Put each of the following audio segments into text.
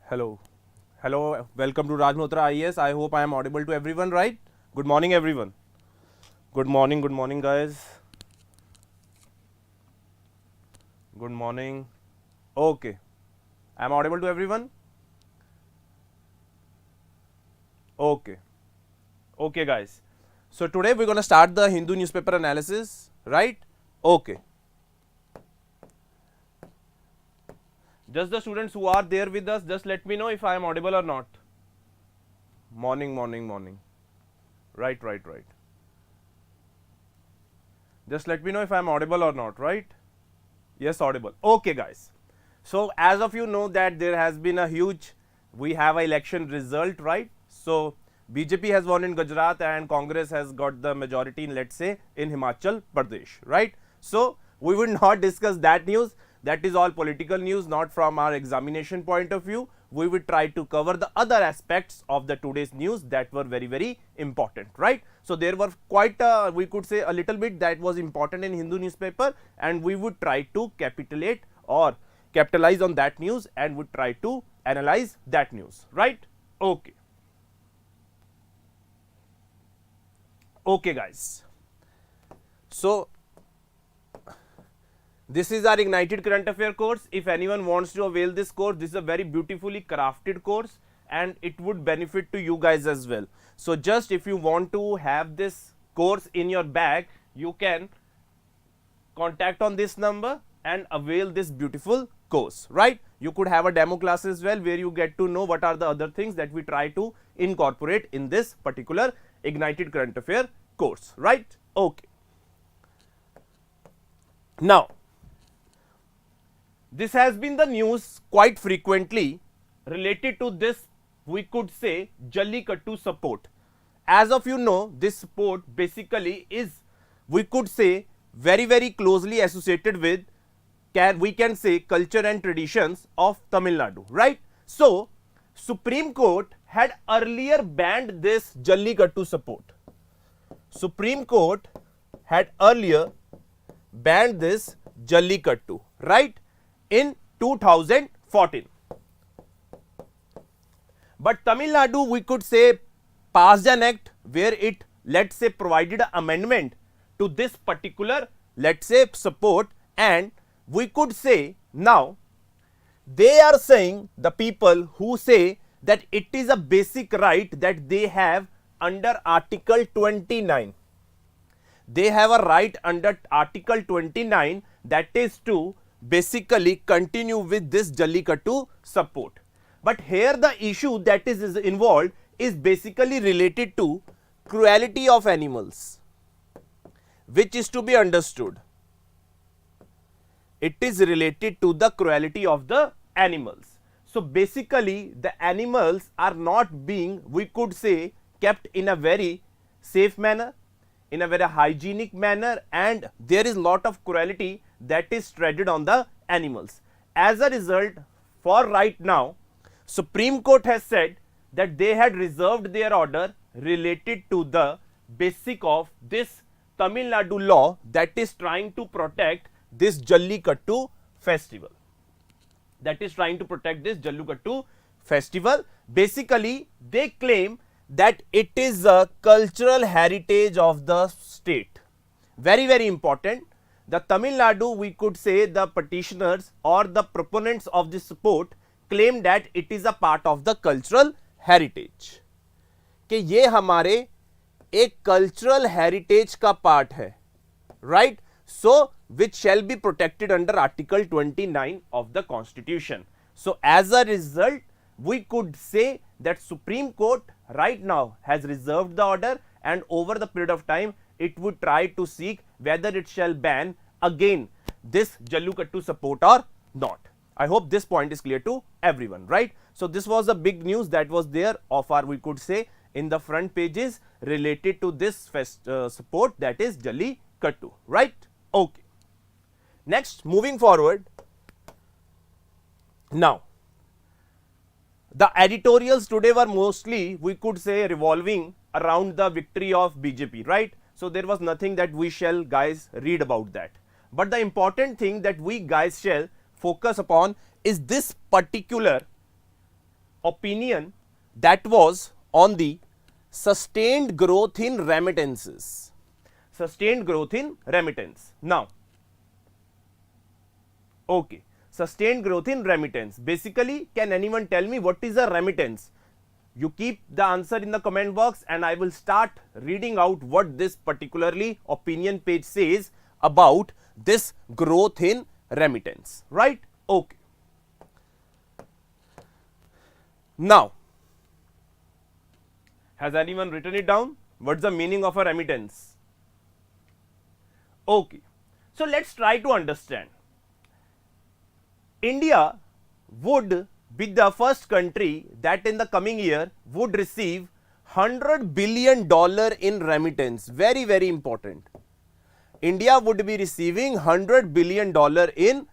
Hello. Hello. Welcome to Raj Malhotra IAS. I hope I am audible to everyone, right? Good morning, everyone. Good morning, guys. Good morning. Okay. I am audible to everyone? Okay. Okay, guys. So today we're going to start the Hindu newspaper analysis, right? Okay. Just the students who are there with us, just let me know if I am audible or not. Morning. Right. Just let me know if I am audible or not, right? Yes, audible. Okay, guys. So as of you know that there has been a huge, we have an election result, right? So BJP has won in Gujarat and Congress has got the majority in, let's say, in Himachal Pradesh, right? So we will not discuss that news. That is all political news, not from our examination point of view. We will try to cover the other aspects of the today's news that were very important, right? So there were quite a, we could say a little bit that was important in Hindu newspaper, and we would try to capitulate or capitalize on that news and would try to analyze that news, right? Okay. Okay, guys. So this is our Ignited Current Affair course. If anyone wants to avail this course, this is a very beautifully crafted course and it would benefit to you guys as well. So just if you want to have this course in your bag, you can contact on this number and avail this beautiful course, right? You could have a demo class as well where you get to know what are the other things that we try to incorporate in this particular Ignited Current Affair course, right? Okay. Now, this has been the news quite frequently related to this, we could say, Jallikattu support. As of you know, this support basically is, we could say, very closely associated with, we can say, culture and traditions of Tamil Nadu, right? So, Supreme Court had earlier banned this Jallikattu support. Supreme Court had earlier banned this Jallikattu, right? In 2014. But Tamil Nadu, we could say, passed an act where it, let's say, provided an amendment to this particular, let's say, support, and we could say now they are saying, the people who say that it is a basic right that they have under Article 29. They have a right under Article 29, that is to basically continue with this Jallikattu support. But here the issue that is involved is basically related to cruelty of animals, which is to be understood. It is related to the cruelty of the animals. So basically the animals are not being, we could say, kept in a very safe manner, in a very hygienic manner, and there is lot of cruelty that is treaded on the animals. As a result, for right now, Supreme Court has said that they had reserved their order related to the basic of this Tamil Nadu law that is trying to protect this Jallikattu festival. That is trying to protect this Jallikattu festival. Basically, they claim that it is a cultural heritage of the state. Very important. The Tamil Nadu, we could say, the petitioners or the proponents of this support claim that it is a part of the cultural heritage. कि ये हमारे एक cultural heritage का part है, right? So, which shall be protected under Article 29 of the Constitution. So, as a result, we could say that Supreme Court right now has reserved the order, and over the period of time it would try to seek whether it shall ban again this Jallikattu support or not. I hope this point is clear to everyone, right? So this was the big news that was there of our, we could say, in the front pages related to this support, that is Jallikattu, right? Okay. Next, moving forward. Now, the editorials today were mostly, we could say, revolving around the victory of BJP, right? So there was nothing that we shall guys read about that. But the important thing that we guys shall focus upon is this particular opinion that was on the sustained growth in remittances. Sustained growth in remittance. Now, okay, sustained growth in remittance. Basically, can anyone tell me what is a remittance? You keep the answer in the comment box and I will start reading out what this particularly opinion page says about this growth in remittance, right? Okay. Now, has anyone written it down? What's the meaning of a remittance? Okay. So, let's try to understand. India would be the first country that in the coming year would receive $100 billion in remittance. Very, very important. India would be receiving $100 billion in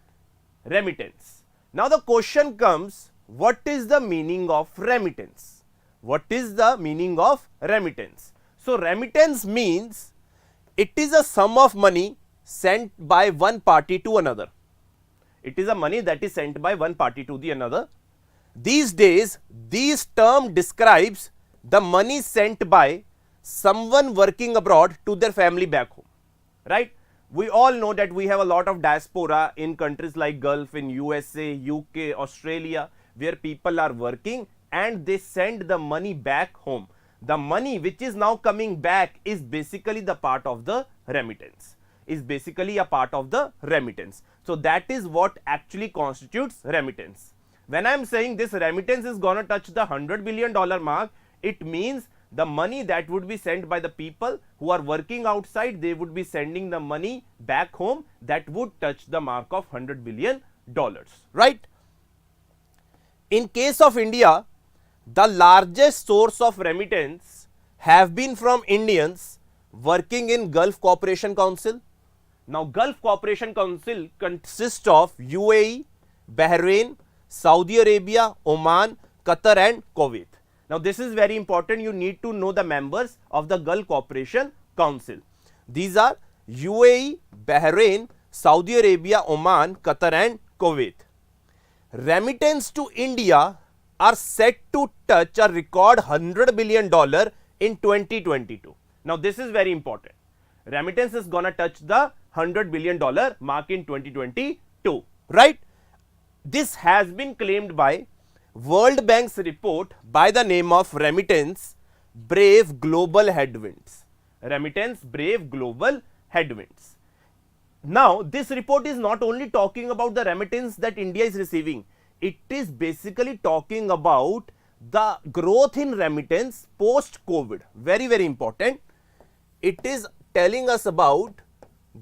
remittance. Now, the question comes, what is the meaning of remittance? What is the meaning of remittance? So, remittance means it is a sum of money sent by one party to another. It is a money that is sent by one party to the another. These days, this term describes the money sent by someone working abroad to their family back home, right? We all know that we have a lot of diaspora in countries like Gulf, in USA, UK, Australia, where people are working and they send the money back home. The money which is now coming back is basically the part of the remittance, is basically a part of the remittance. So, that is what actually constitutes remittance. When I am saying this remittance is going to touch the $100 billion mark, it means the money that would be sent by the people who are working outside, they would be sending the money back home that would touch the mark of $100 billion, right? In case of India, the largest source of remittance have been from Indians working in Gulf Cooperation Council. Now, Gulf Cooperation Council consists of UAE, Bahrain, Saudi Arabia, Oman, Qatar and Kuwait. Now, this is very important. You need to know the members of the Gulf Cooperation Council. These are UAE, Bahrain, Saudi Arabia, Oman, Qatar and Kuwait. Remittance to India are set to touch a record $100 billion in 2022. Now, this is very important. Remittance is gonna touch the $100 billion mark in 2022, right? This has been claimed by World Bank's report by the name of Remittance Brave Global Headwinds. Remittance Brave Global Headwinds. Now, this report is not only talking about the remittance that India is receiving, it is basically talking about the growth in remittance post-COVID. Very, very important. It is telling us about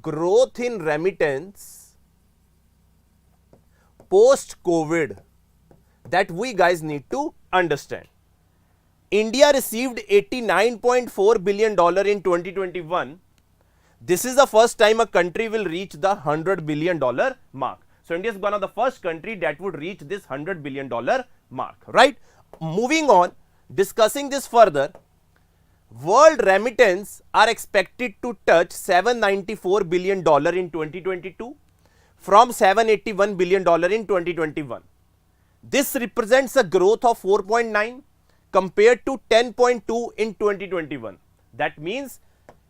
growth in remittance post-COVID that we guys need to understand. India received $89.4 billion in 2021. This is the first time a country will reach the $100 billion mark. So, India is one of the first country that would reach this $100 billion mark, right? Moving on, discussing this further, world remittance are expected to touch $794 billion in 2022 from $781 billion in 2021. This represents a growth of 4.9 compared to 10.2 in 2021. That means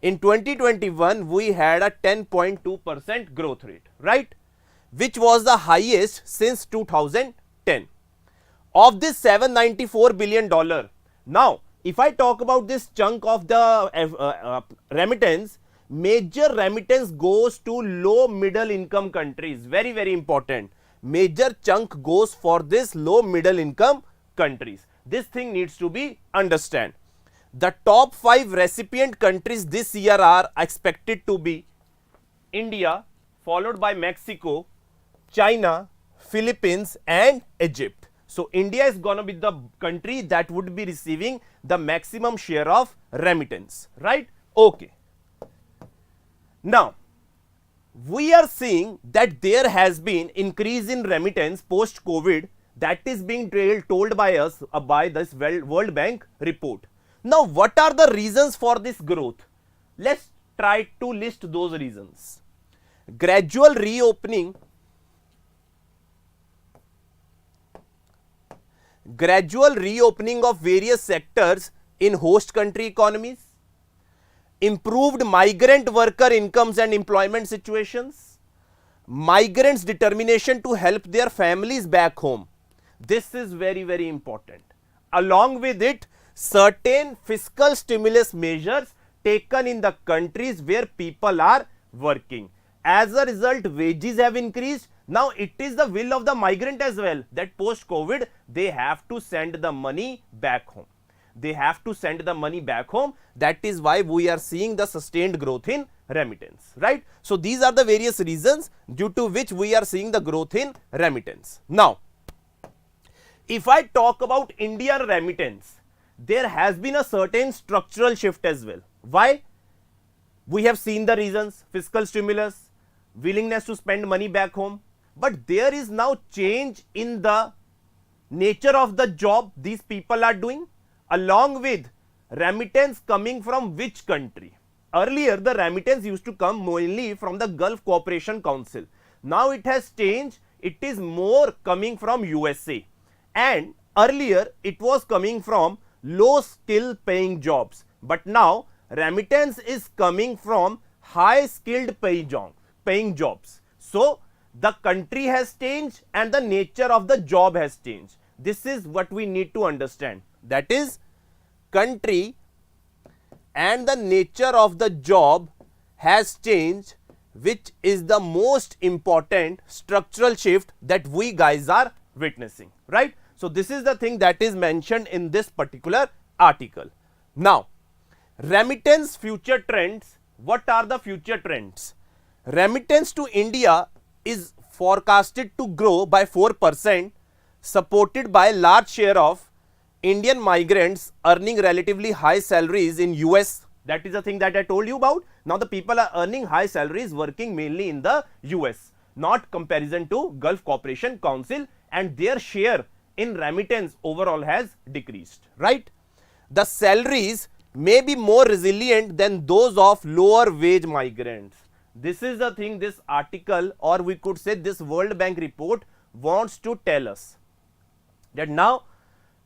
in 2021 we had a 10.2% growth rate, right? Which was the highest since 2010. Of this $794 billion, now if I talk about this chunk of the remittance, major remittance goes to low middle income countries. Very, very important. Major chunk goes for this low middle income countries. This thing needs to be understood. The top 5 recipient countries this year are expected to be India, followed by Mexico, China, Philippines and Egypt. So, India is going to be the country that would be receiving the maximum share of remittance, right? Okay. Now, we are seeing that there has been increase in remittance post COVID that is being told by us by this World Bank report. Now, what are the reasons for this growth? Let's try to list those reasons. gradual reopening of various sectors in host country economies, improved migrant worker incomes and employment situations, migrants' determination to help their families back home. This is very, very important. Along with it, certain fiscal stimulus measures taken in the countries where people are working. As a result, wages have increased. Now, it is the will of the migrant as well that post-COVID, they have to send the money back home. They have to send the money back home. That is why we are seeing the sustained growth in remittance, right? So, these are the various reasons due to which we are seeing the growth in remittance. Now, if I talk about Indian remittance, there has been a certain structural shift as well. Why? We have seen the reasons: fiscal stimulus, willingness to spend money back home. But there is now change in the nature of the job these people are doing, along with remittance coming from which country. Earlier, the remittance used to come mainly from the Gulf Cooperation Council. Now it has changed. It is more coming from USA. And earlier, it was coming from low skill paying jobs. But now, remittance is coming from high skilled paying jobs. So, the country has changed and the nature of the job has changed. This is what we need to understand. That is, country and the nature of the job has changed, which is the most important structural shift that we guys are witnessing, right? So, this is the thing that is mentioned in this particular article. Now, remittance future trends. What are the future trends? Remittance to India is forecasted to grow by 4%, supported by a large share of Indian migrants earning relatively high salaries in US. That is the thing that I told you about. Now, the people are earning high salaries working mainly in the US, not comparison to Gulf Cooperation Council, and their share in remittance overall has decreased, right? The salaries may be more resilient than those of lower wage migrants. This is the thing this article, or we could say this World Bank report, wants to tell us, that now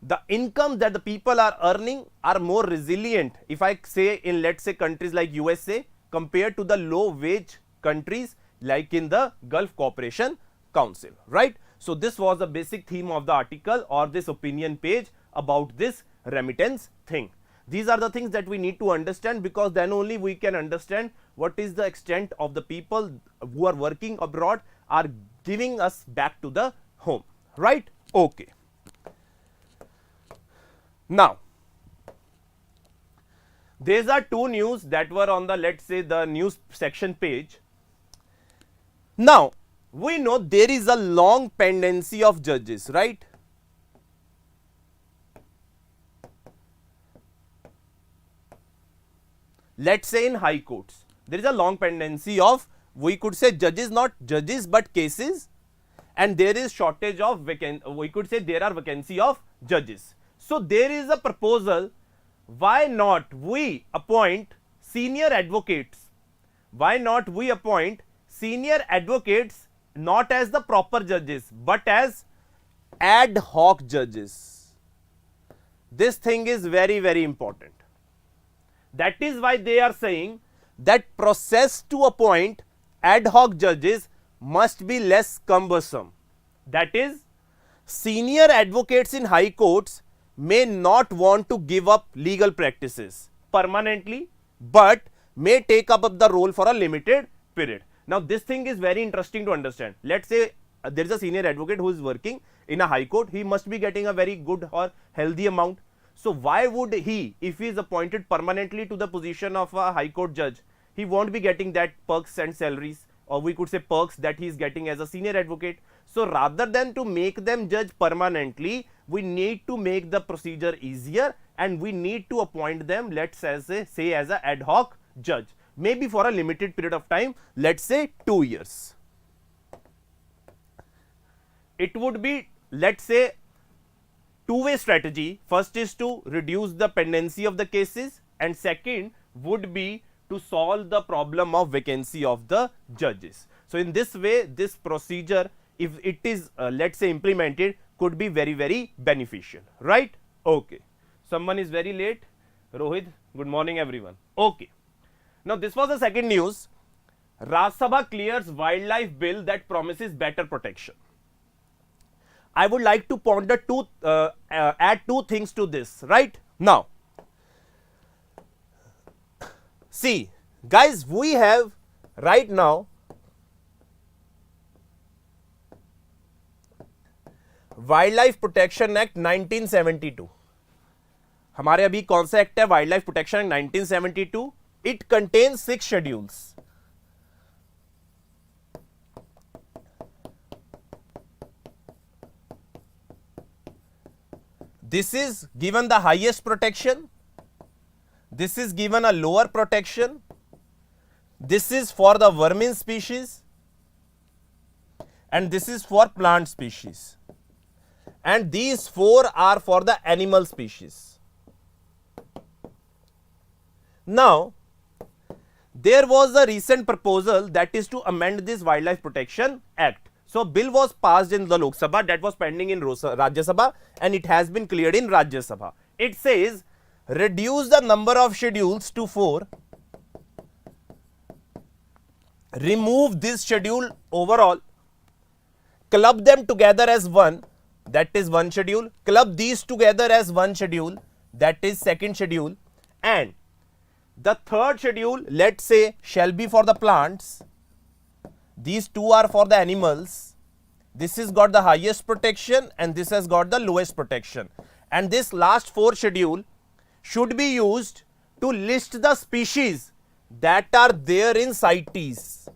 the income that the people are earning are more resilient, if I say in, let's say, countries like USA compared to the low wage countries like in the Gulf Cooperation Council, right? So, this was the basic theme of the article or this opinion page about this remittance thing. These are the things that we need to understand, because then only we can understand what is the extent of the people who are working abroad are giving us back to the home, right? Okay. Now, these are two news that were on the, let's say, the news section page. Now, we know there is a long pendency of judges, right? Let's say in high courts, there is a long pendency of, we could say, judges, not judges but cases, and there is shortage of we could say there are vacancy of judges. So, there is a proposal, why not we appoint senior advocates? Why not we appoint senior advocates not as the proper judges but as ad hoc judges? This thing is very, very important. That is why they are saying that process to appoint ad hoc judges must be less cumbersome. That is, senior advocates in high courts may not want to give up legal practices permanently, but may take up the role for a limited period. Now, this thing is very interesting to understand. Let's say there is a senior advocate who is working in a high court, he must be getting a very good or healthy amount. So, why would he, if he is appointed permanently to the position of a high court judge, he won't be getting that perks and salaries, or we could say perks that he is getting as a senior advocate. So, rather than to make them judge permanently, we need to make the procedure easier and we need to appoint them, let's say as a ad hoc judge, maybe for a limited period of time, let's say 2 years. It would be, let's say, two-way strategy. First is to reduce the pendency of the cases, and second would be to solve the problem of vacancy of the judges. So, in this way, this procedure, if it is let's say implemented, could be very, very beneficial, right? Okay. Someone is very late. Rohit, good morning everyone. Okay. Now this was the second news. Rajya Sabha clears wildlife bill that promises better protection. I would like to ponder add two things to this, right? Now, see, guys, we have right now Wildlife Protection Act 1972. हमारे अभी कौन सा act है? Wild life protection act 1972. It contains 6 schedules. This is given the highest protection. This is given a lower protection. This is for the vermin species. And this is for plant species. And these 4 are for the animal species. Now, there was a recent proposal that is to amend this Wildlife Protection Act. So, bill was passed in the Lok Sabha, that was pending in Rajya Sabha, and it has been cleared in Rajya Sabha. It says, reduce the number of schedules to 4, remove this schedule overall, club them together as one, that is one schedule, club these together as one schedule, that is second schedule, and the third schedule, let's say, shall be for the plants. These 2 are for the animals. This has got the highest protection and this has got the lowest protection. And this last 4 schedule should be used to list the species that are there in CITES.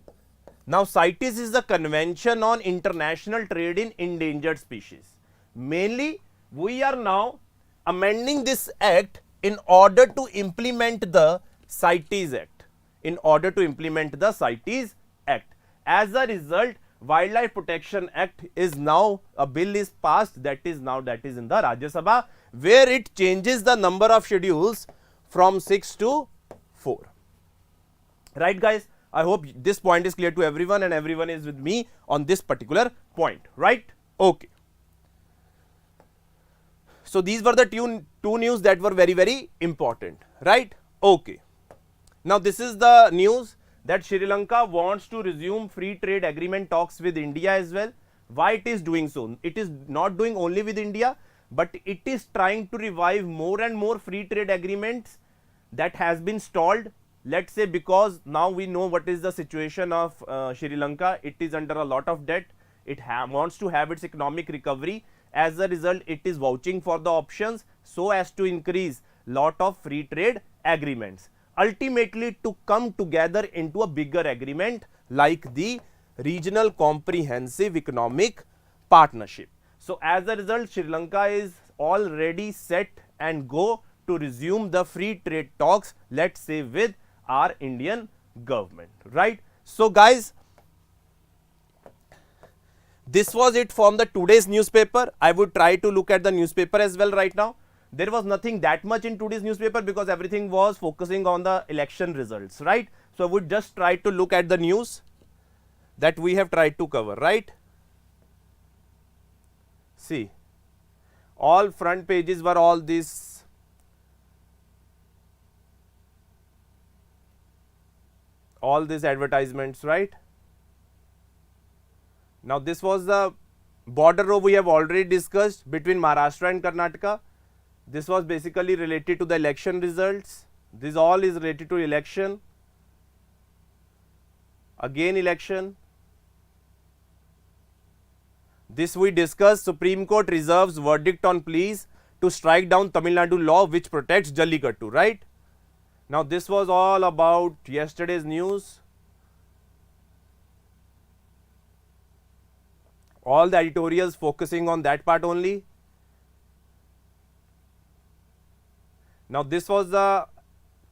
Now, CITES is the Convention on International Trade in Endangered Species. Mainly, we are now amending this act in order to implement the CITES Act. In order to implement the CITES Act. As a result, Wildlife Protection Act is now, a bill is passed that is in the Rajya Sabha, where it changes the number of schedules from 6 to 4. Right, guys? I hope this point is clear to everyone and everyone is with me on this particular point, right? Okay. So, these were the two news that were very, very important, right? Okay. Now, this is the news that Sri Lanka wants to resume free trade agreement talks with India as well. Why it is doing so? It is not doing only with India, but it is trying to revive more and more free trade agreements that has been stalled. Let's say because now we know what is the situation of Sri Lanka. It is under a lot of debt. It wants to have its economic recovery. As a result, it is vouching for the options so as to increase lot of free trade agreements. Ultimately, to come together into a bigger agreement like the Regional Comprehensive Economic Partnership. So, as a result, Sri Lanka is already set and go to resume the free trade talks, let's say, with our Indian government, right? So, guys, this was it from the today's newspaper. I would try to look at the newspaper as well right now. There was nothing that much in today's newspaper because everything was focusing on the election results, right? So, I would just try to look at the news that we have tried to cover, right? See, all front pages were all these advertisements, right? Now, this was the border row we have already discussed between Maharashtra and Karnataka. This was basically related to the election results. This all is related to election. Again election. This we discussed. Supreme Court reserves verdict on pleas to strike down Tamil Nadu law which protects Jallikattu, right? Now, this was all about yesterday's news. All the editorials focusing on that part only. Now, this was the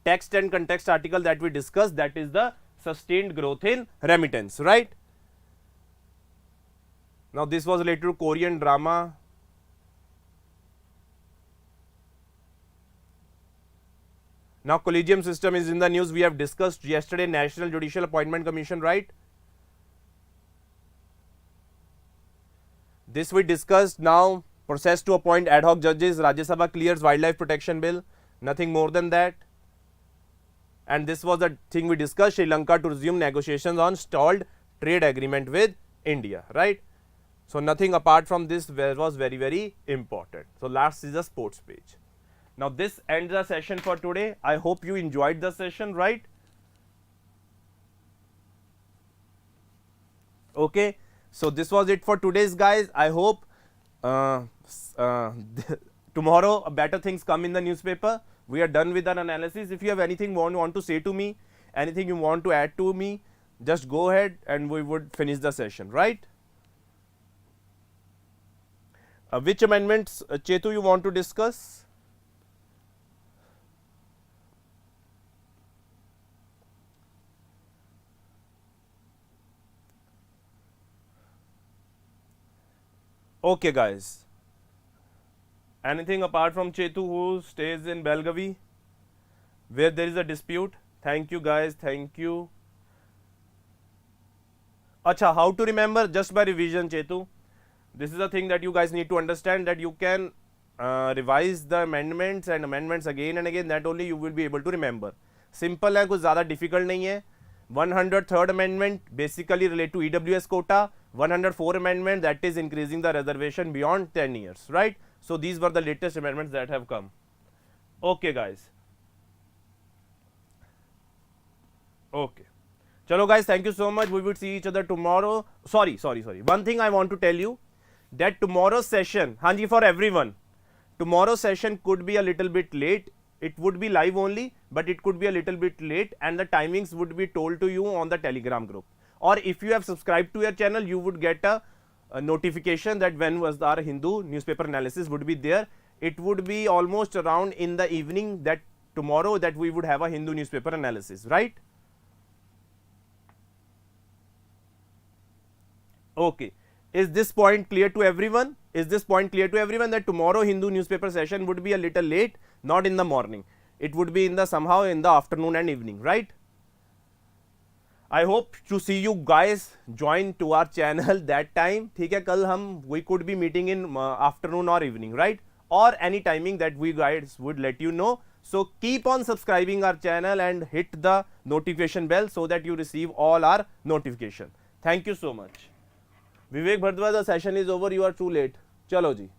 text and context article that we discussed, that is the sustained growth in remittance, right? Now, this was related to Korean drama. Now, collegium system is in the news. We have discussed yesterday National Judicial Appointment Commission, right? This we discussed. Now process to appoint ad hoc judges. Rajya Sabha clears wildlife protection bill. Nothing more than that. And this was the thing we discussed, Sri Lanka to resume negotiations on stalled trade agreement with India, right? So nothing apart from this was very, very important. So last is the sports page. Now this ends the session for today. I hope you enjoyed the session, right? Okay, so this was it for today's, guys. I hope tomorrow better things come in the newspaper. We are done with our analysis. If you have anything want to say to me, anything you want to add to me, just go ahead and we would finish the session, right? Which amendments, Chetu, you want to discuss? Okay, guys. Anything apart from Chetu who stays in Belgavi where there is a dispute? Thank you, guys. Thank you. Acha, how to remember? Just by revision, Chetu. This is a thing that you guys need to understand, that you can revise the amendments and amendments again and again. That only you will be able to remember. Simple है, कुछ ज़्यादा difficult नहीं है. 103rd amendment basically relate to EWS quota. 104 amendment, that is increasing the reservation beyond 10 years, right? So these were the latest amendments that have come. Okay, guys. Okay. Chalo, guys, thank you so much. We will see each other tomorrow. Sorry. One thing I want to tell you, that tomorrow's session, Hanji, for everyone, tomorrow's session could be a little bit late. It would be live only, but it could be a little bit late, and the timings would be told to you on the Telegram group. Or if you have subscribed to your channel, you would get a notification that when was our Hindu newspaper analysis would be there. It would be almost around in the evening that tomorrow that we would have a Hindu newspaper analysis, right? Okay. Is this point clear to everyone? Is this point clear to everyone that tomorrow Hindu newspaper session would be a little late, not in the morning? It would be in the somehow in the afternoon and evening, right? I hope to see you guys join to our channel that time. ठीक है, कल हम we could be meeting in afternoon or evening, right? Or any timing that we guys would let you know. So keep on subscribing our channel and hit the notification bell so that you receive all our notification. Thank you so much. Vivek Bhardwaj, the session is over. You are too late. Chalo ji.